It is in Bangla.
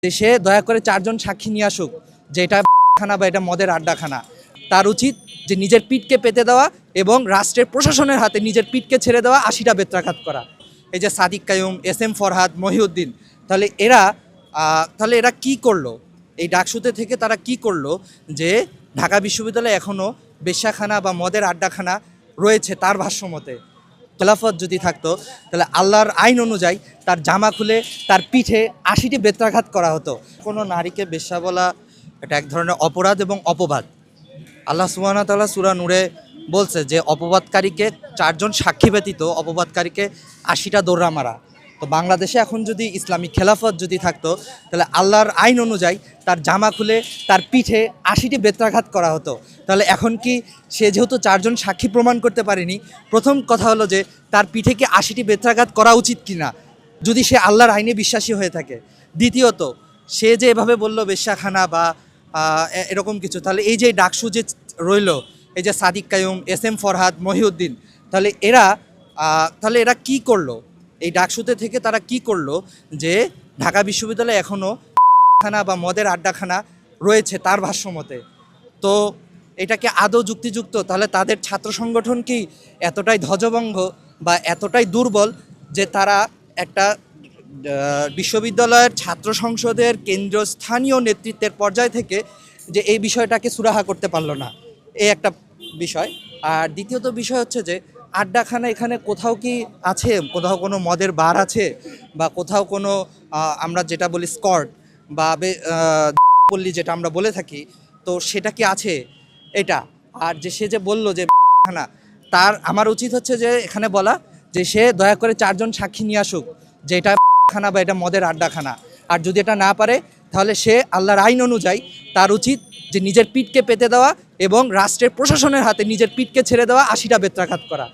সে দয়া করে ৪ জন সাক্ষী নিয়ে আসুক যে এটা খানা বা এটা মদের আড্ডাখানা। তার উচিত যে নিজের পিঠকে পেতে দেওয়া এবং রাষ্ট্রের প্রশাসনের হাতে নিজের পিঠকে ছেড়ে দেওয়া, ৮০টা বেত্রাঘাত করা। এই যে সাদিক কাইয়ুম, এস এম ফরহাদ, মহিউদ্দিন, তাহলে এরা কি করলো? এই ডাকসুতে থেকে তারা কি করলো যে ঢাকা বিশ্ববিদ্যালয়ে এখনও বেশ্যাখানা বা মদের আড্ডাখানা রয়েছে তার ভাষ্যমতে। খেলাফত যদি থাকতো তাহলে আল্লাহর আইন অনুযায়ী তার জামা খুলে তার পিঠে ৮০টি বেত্রাঘাত করা হতো। কোনো নারীকে বেশ্যা বলা এটা এক ধরনের অপরাধ এবং অপবাদ। আল্লাহ সুবহানাহু ওয়া তাআলা সূরা নূরে বলছে যে অপবাদকারীকে ৪ জন সাক্ষী ব্যতীত অপবাদকারীকে ৮০টা দৌড়া মারা। তো বাংলাদেশে এখন যদি ইসলামিক খেলাফত যদি থাকতো তাহলে আল্লাহর আইন অনুযায়ী তার জামা খুলে তার পিঠে ৮০টি বেত্রাঘাত করা হতো। তাহলে এখন কি সে যেহেতু ৪ জন সাক্ষী প্রমাণ করতে পারেনি, প্রথম কথা হলো যে তার পিঠে কি ৮০টি বেত্রাঘাত করা উচিত কি না, যদি সে আল্লাহর আইনে বিশ্বাসী হয়ে থাকে। দ্বিতীয়ত, সে যে এভাবে বললো বেশ্যাখানা বা এরকম কিছু, তাহলে এই যে ডাকসু যে রইল, এই যে সাদিক কাইয়ুম, এস এম ফরহাদ, মহিউদ্দিন, তাহলে এরা কি করলো? এই ডাকসুতে থেকে তারা কি করলো যে ঢাকা বিশ্ববিদ্যালয়ে এখনও খানা বা মদের আড্ডাখানা রয়েছে তার ভাষ্যমতে। তো এটা কি আদৌ যুক্তিযুক্ত? তাহলে তাদের ছাত্র সংগঠন কি এতটাই ধ্বজভঙ্গ বা এতটাই দুর্বল যে তারা একটা বিশ্ববিদ্যালয়ের ছাত্র সংসদের কেন্দ্রস্থানীয় নেতৃত্বের পর্যায় থেকে যে এই বিষয়টাকে সুরাহা করতে পারলো না, এই একটা বিষয়। আর দ্বিতীয়ত বিষয় হচ্ছে যে আড্ডাখানা এখানে কোথাও কি আছে? কোথাও কোনো মদের বার আছে? বা কোথাও কোনো আমরা যেটা বলি স্কট বা পল্লী যেটা আমরা বলে থাকি, তো সেটা কি আছে এটা? আর যে সে যে বলল যে খানা, আমার উচিত হচ্ছে যে এখানে বলা যে সে দয়া করে ৪ জন সাক্ষী নিয়ে আসুক যে এটা খানা বা এটা মদের আড্ডাখানা। আর যদি এটা না পারে তাহলে সে আল্লাহর আইন অনুযায়ী তার উচিত যে নিজের পিঠকে পেতে দেওয়া এবং রাষ্ট্রের প্রশাসনের হাতে নিজের পিঠকে ছেড়ে দেওয়া, ৮০টা বেত্রাঘাত করা।